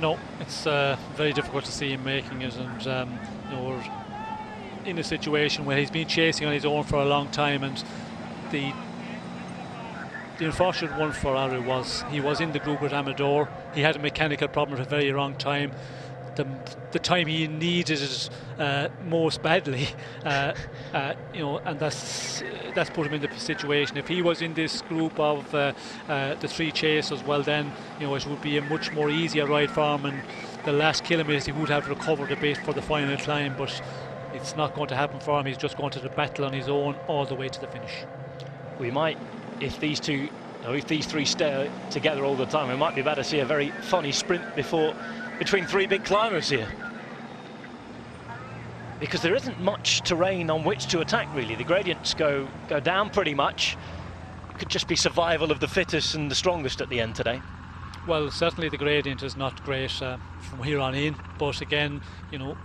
No, it's very difficult to see him making it, and you know, we're in a situation where he's been chasing on his own for a long time, and the unfortunate one for Aru was he was in the group with Amador. He had a mechanical problem at a very wrong time. The time he needed it most badly, you know, and that's put him in the situation. If he was in this group of the three chasers, well then, you know, it would be a much more easier ride for him, and the last kilometres he would have recovered a bit for the final climb, but it's not going to happen for him. He's just going to the battle on his own all the way to the finish. We might, if these three stay together all the time, we might be about to see a very funny sprint between three big climbers here, because there isn't much terrain on which to attack really. The gradients go down pretty much. It could just be survival of the fittest and the strongest at the end today. Well, certainly the gradient is not great from here on in, but again, you know,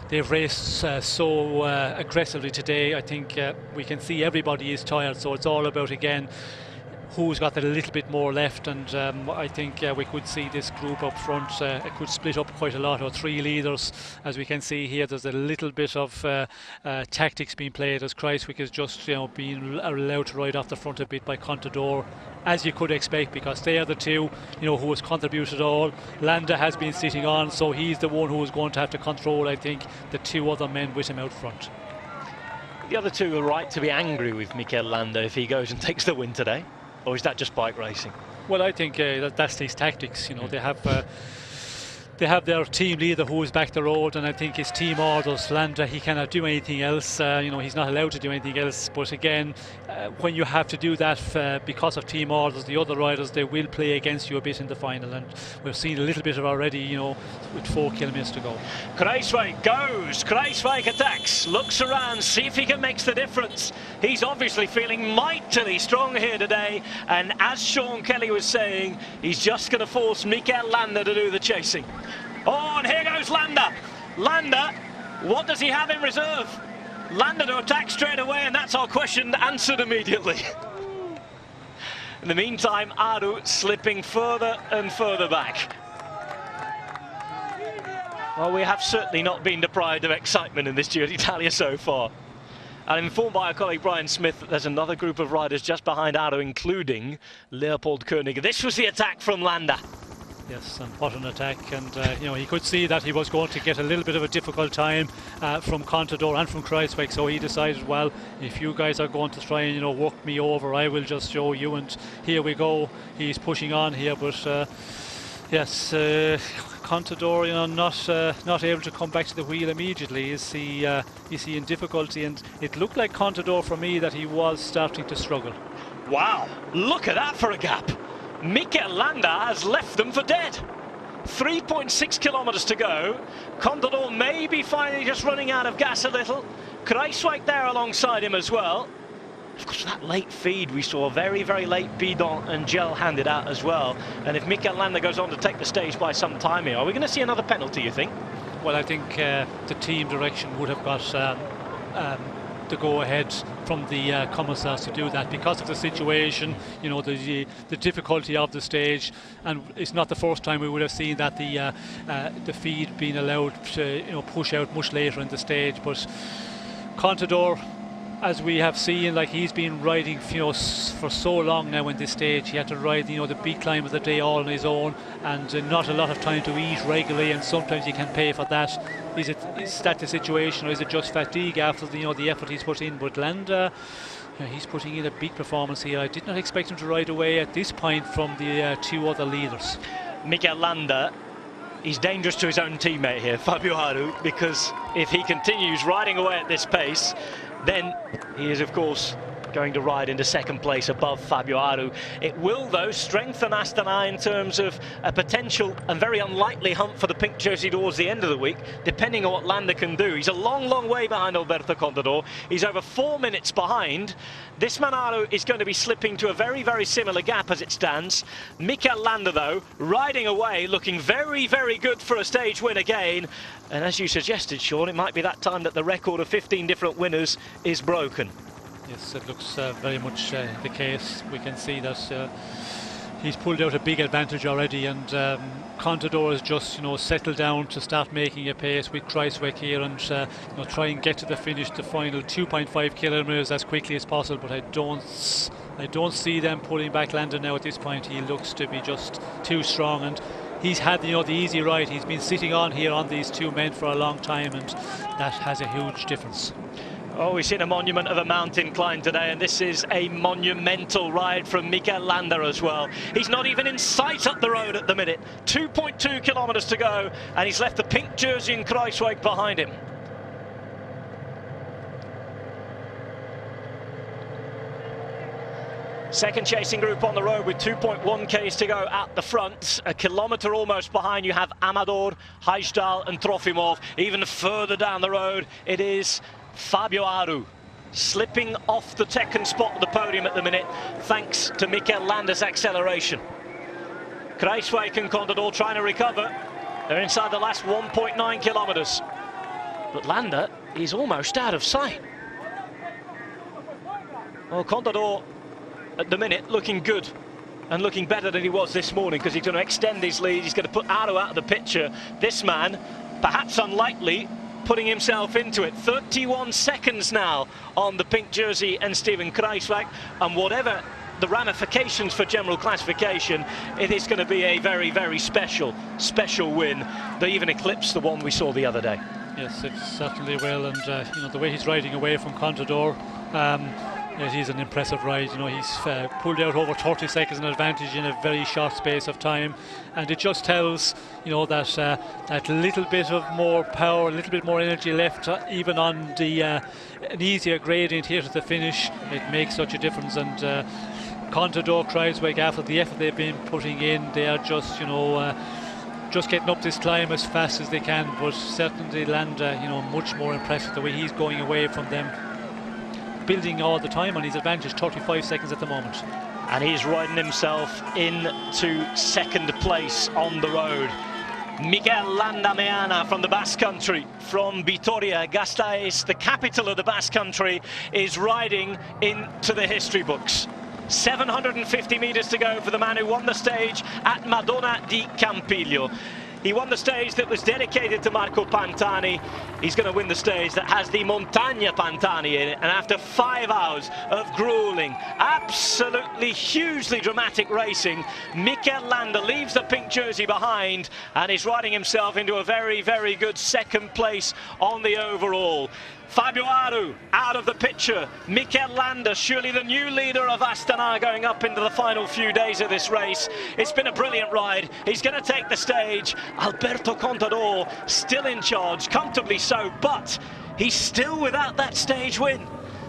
they've raced so aggressively today. I think we can see everybody is tired, so it's all about, again, who's got a little bit more left, and I think we could see this group up front, it could split up quite a lot, or three leaders. As we can see here, there's a little bit of tactics being played, as Kreiswyk is just, you know, being allowed to ride off the front a bit by Contador, as you could expect, because they are the two, you know, who has contributed all. Landa has been sitting on, so he's the one who is going to have to control, I think, the two other men with him out front. The other two are right to be angry with Mikel Landa if he goes and takes the win today. Or is that just bike racing? Well, I think that's his tactics. You know, they have their team leader who is back the road, and I think his team orders Landa. He cannot do anything else. You know, he's not allowed to do anything else. But again, when you have to do that because of team orders, the other riders, they will play against you a bit in the final, and we've seen a little bit of already. You know, with 4 kilometres to go. Kreiswyk goes. Kreiswyk attacks. Looks around. See if he can make the difference. He's obviously feeling mightily strong here today, and as Sean Kelly was saying, he's just going to force Mikel Landa to do the chasing. Oh, and here goes Landa. Landa, what does he have in reserve? Landa to attack straight away, and that's our question answered immediately. In the meantime, Aru slipping further and further back. Well, we have certainly not been deprived of excitement in this Giro d'Italia so far. I'm informed by our colleague Brian Smith that there's another group of riders just behind Aru, including Leopold Koenig. This was the attack from Landa. Yes, and what an attack, and you know, he could see that he was going to get a little bit of a difficult time from Contador and from Kreiswyk, so he decided, well, if you guys are going to try and, you know, work me over, I will just show you, and here we go. He's pushing on here, but yes, Contador, you know, not able to come back to the wheel immediately. Is he in difficulty? And it looked like Contador for me that he was starting to struggle. Wow, look at that for a gap. Mikel Landa has left them for dead. 3.6 kilometres to go. Contador may be finally just running out of gas a little. Kreiswyk there alongside him as well. Of course, that late feed, we saw a very, very late bidon and gel handed out as well. And if Mikel Landa goes on to take the stage by some time here, are we going to see another penalty, you think? Well, I think the team direction would have got the go-ahead from the commissars to do that because of the situation, you know, the difficulty of the stage, and it's not the first time we would have seen that the feed being allowed to, you know, push out much later in the stage. But Contador, as we have seen, like, he's been riding, you know, for so long now in this stage. He had to ride, you know, the big climb of the day all on his own, and not a lot of time to eat regularly, and sometimes you can pay for that. Is that the situation, or is it just fatigue after the, you know, the effort he's put in? But Landa, you know, he's putting in a big performance here. I did not expect him to ride away at this point from the two other leaders. Mikel Landa, he's dangerous to his own teammate here, Fabio Aru, because if he continues riding away at this pace, then he is, of course, going to ride into second place above Fabio Aru. It will, though, strengthen Astana in terms of a potential and very unlikely hunt for the pink jersey towards the end of the week, depending on what Landa can do. He's a long, long way behind Alberto Contador. He's over 4 minutes behind. This man Aru is going to be slipping to a very, very similar gap as it stands. Mikel Landa, though, riding away, looking very, very good for a stage win again. And as you suggested, Sean, it might be that time that the record of 15 different winners is broken. Yes, it looks very much the case. We can see that he's pulled out a big advantage already, and Contador has just, you know, settled down to start making a pace with Kruijswijk here, and you know, try and get to the finish, the final 2.5 kilometers as quickly as possible. But I don't see them pulling back Landa now at this point. He looks to be just too strong, and he's had, you know, the easy ride. He's been sitting on here on these two men for a long time, and that has a huge difference. Oh, we've seen a monument of a mountain climb today, and this is a monumental ride from Mikel Landa as well. He's not even in sight up the road at the minute. 2.2 kilometers to go, and he's left the pink jersey in Kruijswijk behind him. Second chasing group on the road with 2.1 Ks to go at the front. A kilometre almost behind you have Amador, Heijsdal and Trofimov. Even further down the road it is Fabio Aru, slipping off the second spot of the podium at the minute thanks to Mikel Landa's acceleration. Kruijswijk and Contador trying to recover. They're inside the last 1.9 kilometres. But Landa is almost out of sight. Well, Contador at the minute looking good and looking better than he was this morning, because he's going to extend his lead. He's going to put Aru out of the picture. This man, perhaps unlikely, putting himself into it. 31 seconds now on the pink jersey and Steven Kruijswijk, and whatever the ramifications for general classification, it is going to be a very, very special win. They even eclipse the one we saw the other day. Yes, it certainly will, and you know, the way he's riding away from Contador, it is an impressive ride. You know, he's pulled out over 30 seconds in advantage in a very short space of time, and it just tells, you know, that that little bit of more power, a little bit more energy left, even on the an easier gradient here to the finish, it makes such a difference. And Contador, Kruijswijk, after the effort they've been putting in, they are just, you know, just getting up this climb as fast as they can. But certainly Landa, you know, much more impressive the way he's going away from them, building all the time on his advantage. 35 seconds at the moment, and he's riding himself into second place on the road. Mikel Landa Meana from the Basque Country, from Vitoria-Gasteiz, the capital of the Basque Country, is riding into the history books. 750 meters to go for the man who won the stage at Madonna di Campiglio. He won the stage that was dedicated to Marco Pantani. He's going to win the stage that has the Montagna Pantani in it. And after 5 hours of grueling, absolutely hugely dramatic racing, Mikel Landa leaves the pink jersey behind and is riding himself into a very, very good second place on the overall. Fabio Aru out of the picture. Mikel Landa, surely the new leader of Astana, going up into the final few days of this race. It's been a brilliant ride. He's going to take the stage. Alberto Contador still in charge, comfortably so, but he's still without that stage win.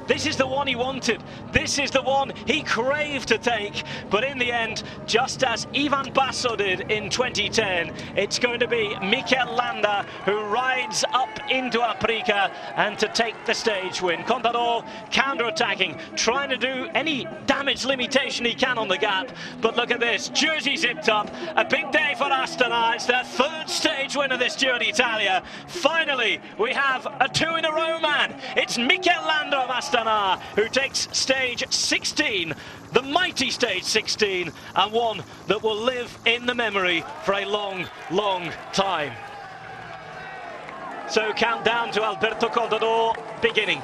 This is the one he wanted. This is the one he craved to take. But in the end, just as Ivan Basso did in 2010, it's going to be Mikel Landa who rides up into Aprica and to take the stage win. Contador counter-attacking, trying to do any damage limitation he can on the gap. But look at this, jersey zipped up. A big day for Astana. It's their third stage win of this Giro d'Italia. Finally, we have a two-in-a-row man. It's Mikel Landa of Astana who takes stage 16, the mighty stage 16, and one that will live in the memory for a long, long time. So countdown to Alberto Contador beginning.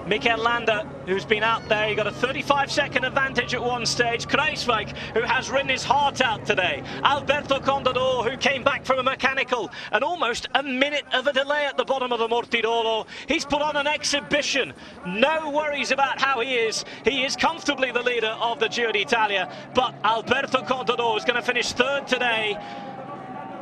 Mikel Landa, who's been out there, he got a 35-second advantage at one stage. Kruijswijk, who has ridden his heart out today. Alberto Contador, who came back from a mechanical and almost a minute of a delay at the bottom of the Mortirolo. He's put on an exhibition. No worries about how he is. He is comfortably the leader of the Giro d'Italia, but Alberto Contador is going to finish third today.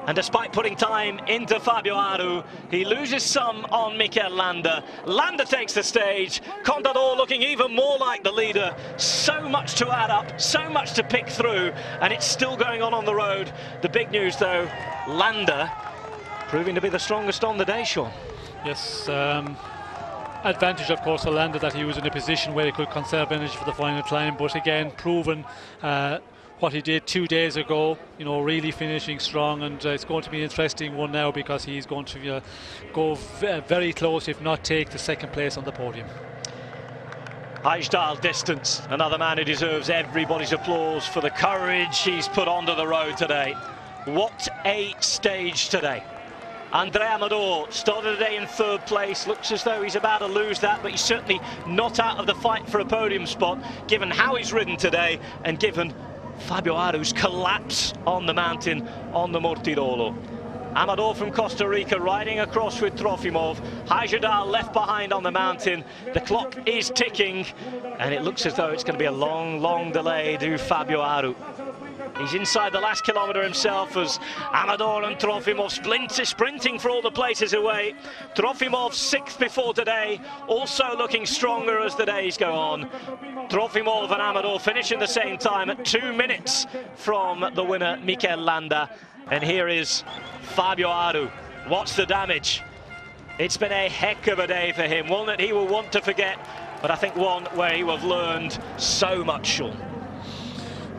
And despite putting time into Fabio Aru, he loses some on Mikel Landa. Landa takes the stage. Contador looking even more like the leader. So much to add up, so much to pick through, and it's still going on the road. The big news, though, Landa proving to be the strongest on the day, Sean. Yes, advantage, of course, for Landa that he was in a position where he could conserve energy for the final climb, but again, proven what he did 2 days ago, you know, really finishing strong. And it's going to be an interesting one now, because he's going to go very close, if not take the second place on the podium. ďiːtaːlja distance, another man who deserves everybody's applause for the courage he's put onto the road today. What a stage today. André Amador started the day in third place, looks as though he's about to lose that, but he's certainly not out of the fight for a podium spot, given how he's ridden today and given Fabio Aru's collapse on the mountain on the Mortirolo. Amador from Costa Rica riding across with Trofimov. ďiːtaːlja left behind on the mountain. The clock is ticking, and it looks as though it's going to be a long, long delay to Fabio Aru. He's inside the last kilometre himself as Amador and Trofimov sprinting for all the places away. Trofimov 6th before today, also looking stronger as the days go on. Trofimov and Amador finishing the same time at 2 minutes from the winner, Mikel Landa. And here is Fabio Aru. What's the damage? It's been a heck of a day for him, one that he will want to forget, but I think one where he will have learned so much, Sean.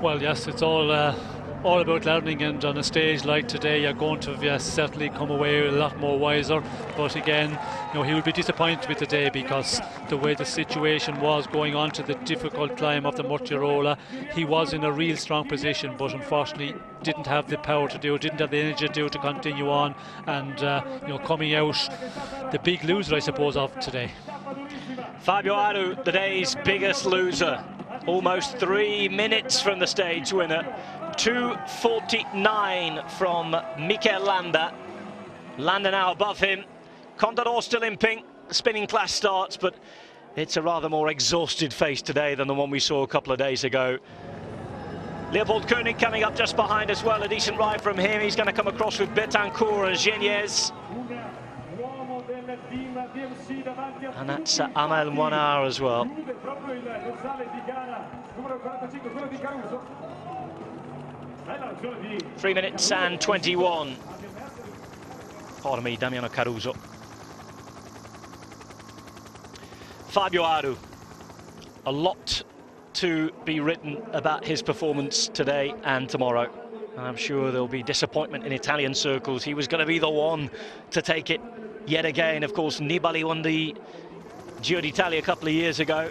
Well, yes, it's all about learning, and on a stage like today, you're going to certainly come away a lot more wiser. But again, he will be disappointed with the day because the way the situation was going on to the difficult climb of the Mortirolo, he was in a real strong position, but unfortunately didn't have the power to do it, didn't have the energy to do it, to continue on, and coming out the big loser, I suppose, of today. Fabio Aru, the day's biggest loser. Almost 3 minutes from the stage winner. 2:49 from Mikel Landa. Landa now above him. Contador still in pink. The spinning class starts, but it's a rather more exhausted face today than the one we saw a couple of days ago. Leopold Koenig coming up just behind as well. A decent ride from him. He's going to come across with Betancourt and Geniez. And that's Amel 1 hour as well. 3 minutes and 21. Pardon me, Damiano Caruso. Fabio Aru. A lot to be written about his performance today and tomorrow. And I'm sure there'll be disappointment in Italian circles. He was going to be the one to take it yet again. Of course, Nibali won the Giro d'Italia a couple of years ago.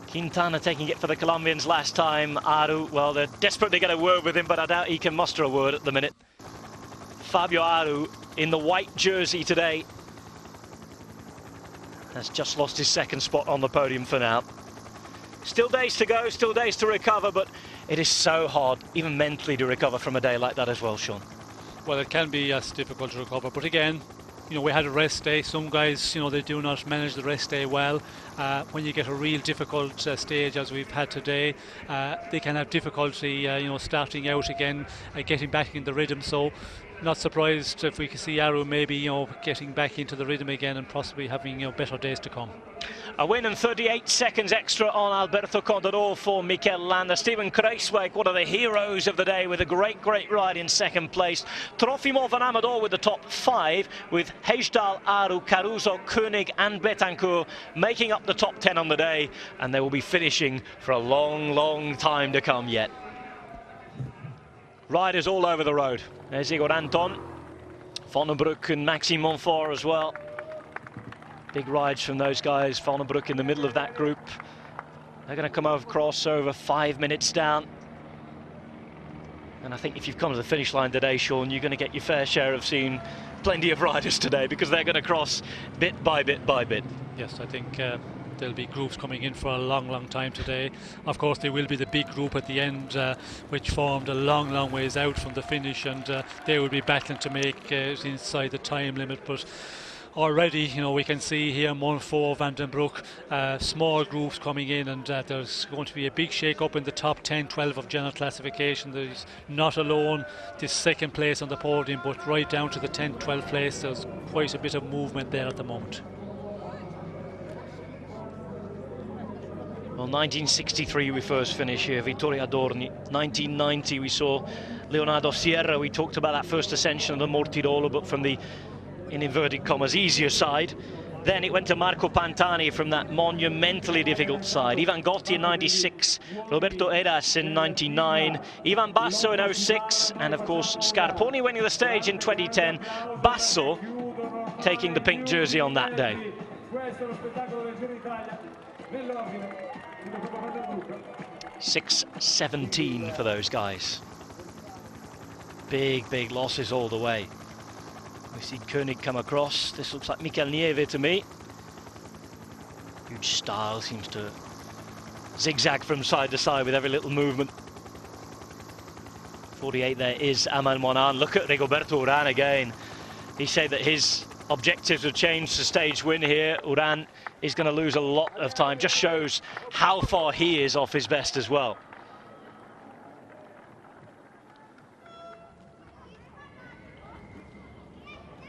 Quintana taking it for the Colombians last time. Aru, well, they're desperate to get a word with him, but I doubt he can muster a word at the minute. Fabio Aru in the white jersey today has just lost his second spot on the podium for now. Still days to go, still days to recover, but it is so hard, even mentally, to recover from a day like that as well, Sean. Well, it can be difficult to recover, but again, we had a rest day. Some guys, they do not manage the rest day well. When you get a real difficult stage as we've had today, they can have difficulty, starting out again, getting back in the rhythm. So, not surprised if we can see Aru maybe, getting back into the rhythm again and possibly having, better days to come. A win and 38 seconds extra on Alberto Contador for Mikel Landa. Steven Kruijswijk, one of the heroes of the day, with a great ride in second place. Trofimov and Amador with the top 5, with ďiːtaːlja, Aru, Caruso, Koenig and Betancourt making up the top 10 on the day, and they will be finishing for a long time to come yet. Riders all over the road. There's Igor Anton, Van den Broek and Maxime Montfort as well. Big rides from those guys. Van den Broek in the middle of that group. They're going to come across over 5 minutes down. And I think if you've come to the finish line today, Sean, you're going to get your fair share of seeing plenty of riders today, because they're going to cross bit by bit by bit. Yes, I think there'll be groups coming in for a long time today. Of course, there will be the big group at the end, which formed a long ways out from the finish, and they will be battling to make it inside the time limit. But already, we can see here Montfort, Van den Broek, small groups coming in, and there's going to be a big shake-up in the top 10-12 of general classification. There's not alone this second place on the podium, but right down to the 10-12 place. There's quite a bit of movement there at the moment. Well, 1963 we first finished here, Vittorio Adorni. 1990 we saw Leonardo Sierra. We talked about that first ascension of the Mortirolo, but from the, in inverted commas, easier side. Then it went to Marco Pantani from that monumentally difficult side. Ivan Gotti in 96, Roberto Heras in 99, Ivan Basso in 06, and of course Scarponi winning the stage in 2010. Basso taking the pink jersey on that day. 6:17 for those guys. Big losses all the way. We see Koenig come across. This looks like Mikel Nieve to me. Huge style, seems to zigzag from side to side with every little movement. 48 there is Aman Monan. Look at Rigoberto Urán again. He said that his objectives have changed to stage win here. Urán is going to lose a lot of time. Just shows how far he is off his best as well.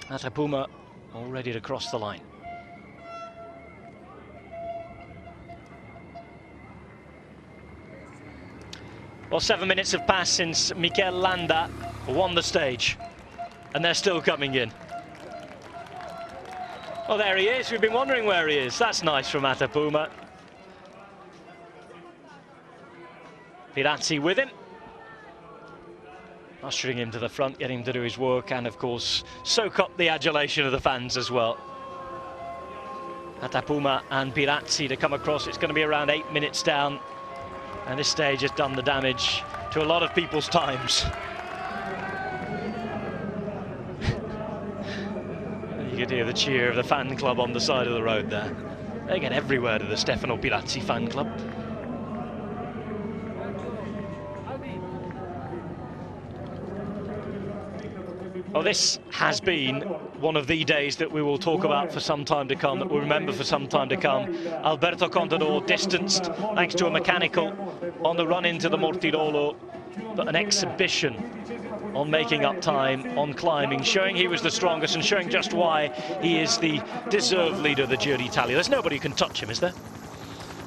Atapuma all ready to cross the line. Well, 7 minutes have passed since Mikel Landa won the stage, and they're still coming in. Oh, there he is. We've been wondering where he is. That's nice from Atapuma. Pirazzi with him, ushering him to the front, getting him to do his work, and of course soak up the adulation of the fans as well. Atapuma and Pirazzi to come across. It's going to be around 8 minutes down, and this stage has done the damage to a lot of people's times. You could hear the cheer of the fan club on the side of the road there. They get everywhere to the Stefano Pirazzi fan club. Well, this has been one of the days that we will talk about for some time to come, that we'll remember for some time to come. Alberto Contador distanced thanks to a mechanical on the run into the Mortirolo, but an exhibition on making up time, on climbing, showing he was the strongest and showing just why he is the deserved leader of the Giro d'Italia. There's nobody who can touch him, is there?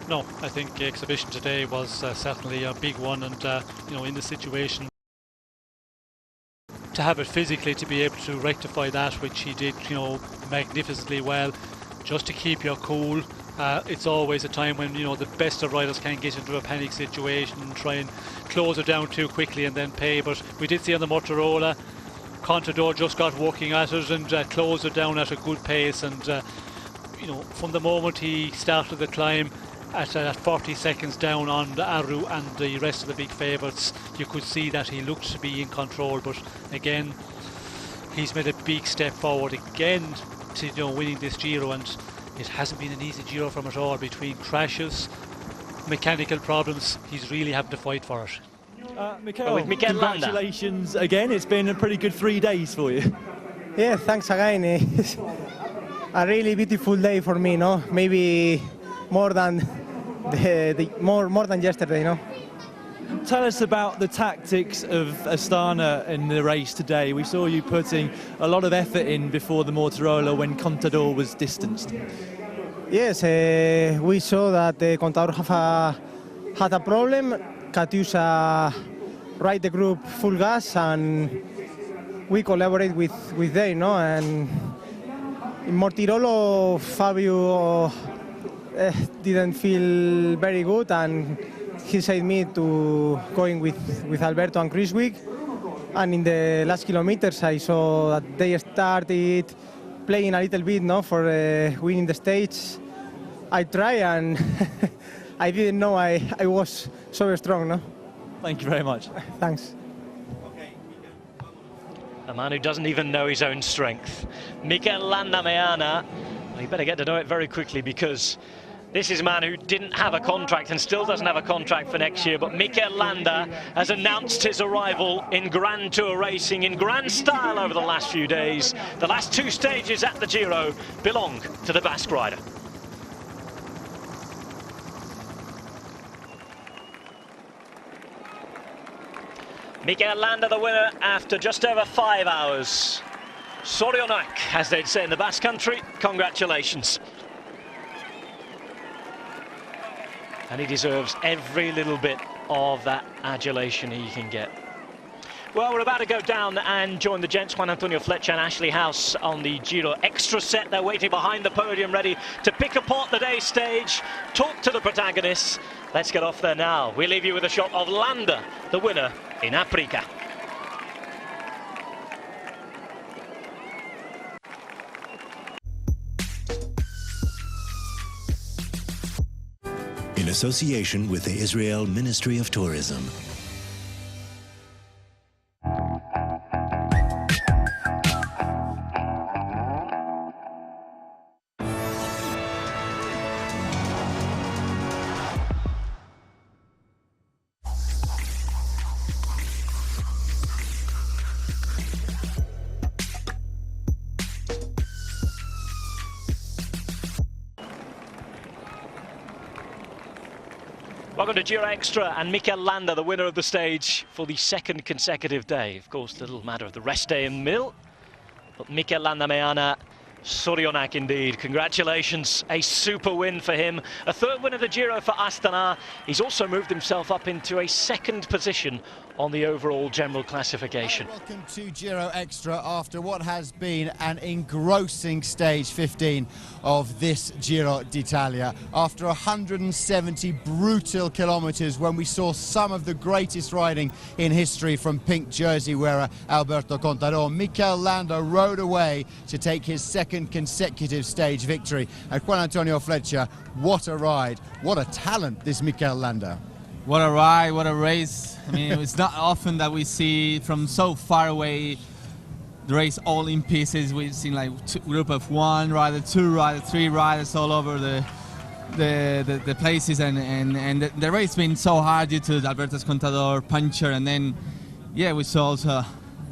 No, I think the exhibition today was certainly a big one, and you know, in the situation, to have it physically, to be able to rectify that, which he did, you know, magnificently well, just to keep your cool. It's always a time when, you know, the best of riders can get into a panic situation and try and close it down too quickly and then pay. But we did see on the Mortirolo, Contador just got working at it and closed it down at a good pace. And you know, from the moment he started the climb at 40 seconds down on the Aru and the rest of the big favourites, you could see that he looked to be in control. But again, he's made a big step forward again to, you know, winning this Giro, and it hasn't been an easy Giro from it all. Between crashes, mechanical problems, he's really having to fight for it. Mikel, with Mikel Landa. Congratulations again. It's been a pretty good 3 days for you. Yeah, thanks again. It's a really beautiful day for me, no? Maybe more than more than yesterday, no? Tell us about the tactics of Astana in the race today. We saw you putting a lot of effort in before the Mortirolo when Contador was distanced. Yes, we saw that Contador had a problem. Katusha ride the group full gas, and we collaborate with them, no? And in Mortirolo, Fabio didn't feel very good, and he said me to going with Alberto and Criswick. And in the last kilometers, I saw that they started playing a little bit, no, for winning the stage. I tried, and I didn't know I was so strong, no? Thank you very much. Thanks. A man who doesn't even know his own strength. Mikel Landa Meana. Well, you better get to know it very quickly, because this is a man who didn't have a contract and still doesn't have a contract for next year. But Mikel Landa has announced his arrival in Grand Tour racing in grand style over the last few days. The last 2 stages at the Giro belong to the Basque rider. Mikel Landa, the winner after just over 5 hours. Sorionak, as they'd say in the Basque Country. Congratulations. And he deserves every little bit of that adulation he can get. Well, we're about to go down and join the gents, Juan Antonio Fletcher and Ashley House, on the Giro extra set. They're waiting behind the podium, ready to pick apart the day's stage, talk to the protagonists. Let's get off there now. We leave you with a shot of Landa, the winner in Aprica. In association with the Israel Ministry of Tourism. Welcome to Giro Extra, and Mikel Landa, the winner of the stage for the second consecutive day. Of course, the little matter of the rest day in the middle, but Mikel Landa Meana, Sorionak indeed. Congratulations, a super win for him. A third win of the Giro for Astana. He's also moved himself up into a second position on the overall general classification. Welcome to Giro Extra after what has been an engrossing stage 15 of this Giro d'Italia. After 170 brutal kilometres, when we saw some of the greatest riding in history from pink jersey wearer Alberto Contador, Mikel Landa rode away to take his second consecutive stage victory. And Juan Antonio Fletcher, what a ride, what a talent this Mikel Landa. What a ride, what a race. I mean, it's not often that we see from so far away the race all in pieces. We've seen like group of one rider, two riders, three riders all over the places, and the race been so hard due to Alberto Contador puncher, and then yeah, we saw also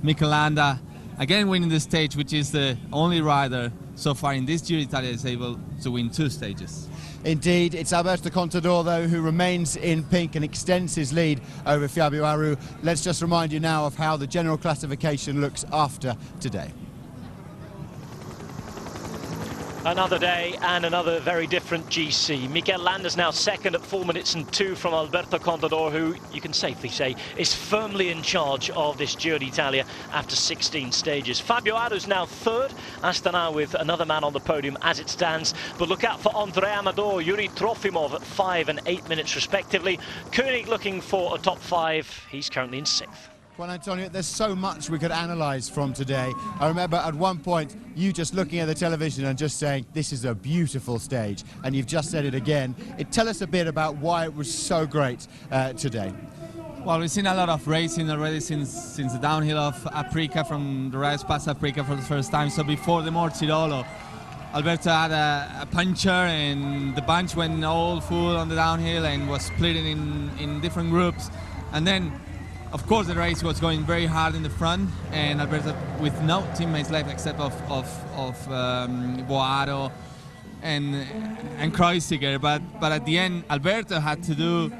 Mikel Landa again winning the stage, which is the only rider so far in this Giro d'Italia is able to win two stages. Indeed, it's Alberto Contador, though, who remains in pink and extends his lead over Fabio Aru. Let's just remind you now of how the general classification looks after today. Another day and another very different GC. Mikel Landa's now second at 4 minutes and 2 from Alberto Contador, who you can safely say is firmly in charge of this Giro d'Italia after 16 stages. Fabio Aru's now third, Astana with another man on the podium as it stands. But look out for André Amador, Yuri Trofimov at 5 and 8 minutes respectively. Koenig looking for a top 5. He's currently in 6th. Juan Antonio, there's so much we could analyse from today. I remember at one point you just looking at the television and just saying, this is a beautiful stage, and you've just said it again. Tell us a bit about why it was so great today. Well, we've seen a lot of racing already since the downhill of Aprica, from the race past Aprica for the first time. So before the Mortirolo, Alberto had a puncher, and the bunch went all full on the downhill and was splitting in different groups. And then of course, the race was going very hard in the front, and Alberto, with no teammates left except of Boaro and Kreuziger, but at the end, Alberto had to do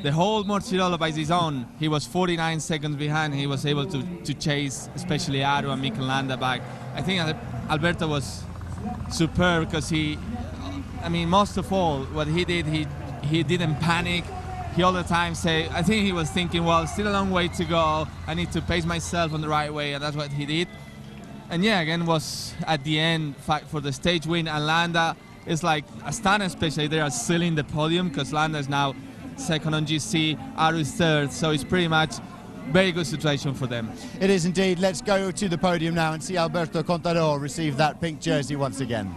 the whole Mortirolo by his own. He was 49 seconds behind. He was able to chase, especially Aru and Mikel Landa back. I think Alberto was superb because I mean, most of all, what he did, he didn't panic. He all the time I think he was thinking, well, still a long way to go. I need to pace myself on the right way, and that's what he did. And yeah, again, was at the end fight for the stage win. And Landa is like Astana, especially, they are still in the podium because Landa is now second on GC, Aru is third, so it's pretty much very good situation for them. It is indeed. Let's go to the podium now and see Alberto Contador receive that pink jersey once again.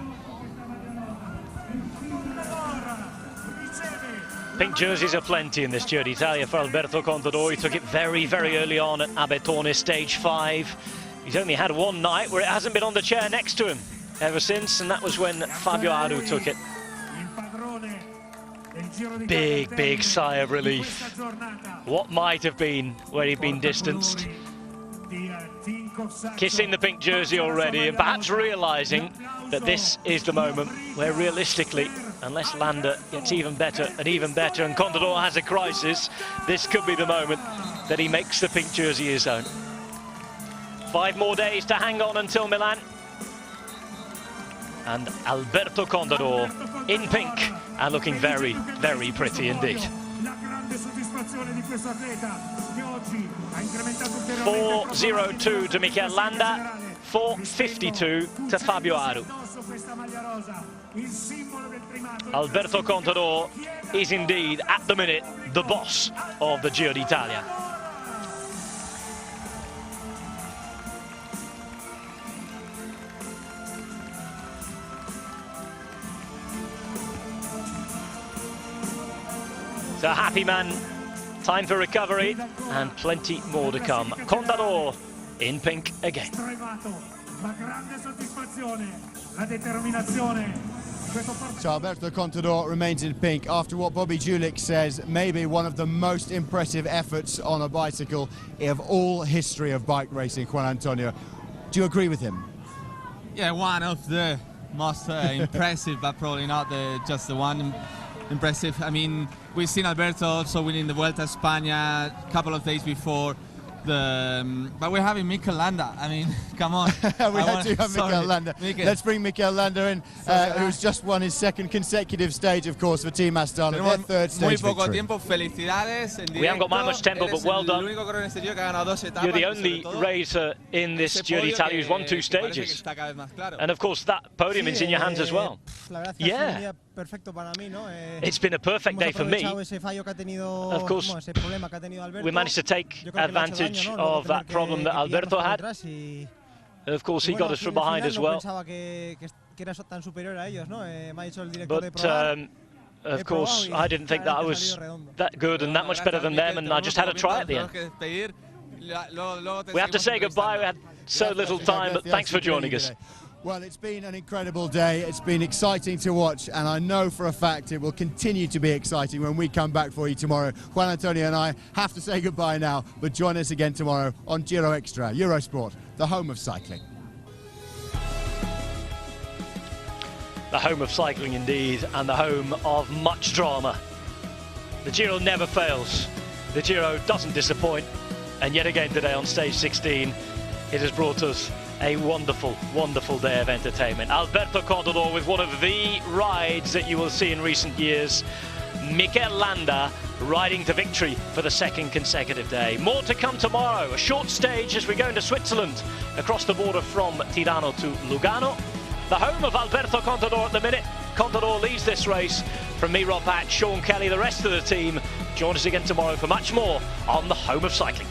Pink jerseys are plenty in this Giro d'Italia for Alberto Contador. He took it very, very early on at Abetone, stage 5. He's only had one night where it hasn't been on the chair next to him ever since, and that was when Fabio Aru took it. Big, big sigh of relief. What might have been where he'd been distanced. Kissing the pink jersey already, and perhaps realising that this is the moment where realistically, unless Landa gets even better and Contador has a crisis, this could be the moment that he makes the pink jersey his own. 5 more days to hang on until Milan. And Alberto Contador in pink and looking very, very pretty indeed. 4:02 to Mikel Landa, 4:52 to Fabio Aru. Alberto Contador is indeed, at the minute, the boss of the Giro d'Italia. So a happy man, time for recovery, and plenty more to come. Contador in pink again. So Alberto Contador remains in pink after what Bobby Julich says maybe one of the most impressive efforts on a bicycle of all history of bike racing, Juan Antonio. Do you agree with him? Yeah, one of the most impressive, but probably not just the one impressive. I mean, we've seen Alberto also winning the Vuelta a España a couple of days before. But we're having Mikel Landa. I mean, come on. We had to have Mikel Landa. Let's bring Mikel Landa in, who's just won his second consecutive stage, of course, for Team Astana, their third stage victory. We haven't got that much tempo, but well done. You're the only racer in this Giro d'Italia who's won 2 stages. And of course, that podium is in your hands as well. Yeah. It's been a perfect day for me. Of course, we managed to take advantage of that problem that Alberto had. Of course, he got us from behind as well. But of course, I didn't think that I was that good and that much better than them, and I just had a try at the end. We have to say goodbye. We had so little time, but thanks for joining us. Well, it's been an incredible day. It's been exciting to watch, and I know for a fact it will continue to be exciting when we come back for you tomorrow. Juan Antonio and I have to say goodbye now, but join us again tomorrow on Giro Extra, Eurosport, the home of cycling. The home of cycling indeed, and the home of much drama. The Giro never fails. The Giro doesn't disappoint, and yet again today on stage 16, it has brought us a wonderful, wonderful day of entertainment. Alberto Contador with one of the rides that you will see in recent years. Mikel Landa riding to victory for the second consecutive day. More to come tomorrow. A short stage as we go into Switzerland, across the border from Tirano to Lugano. The home of Alberto Contador at the minute. Contador leads this race. From me, Rob Patch, Sean Kelly, the rest of the team. Join us again tomorrow for much more on the home of cycling.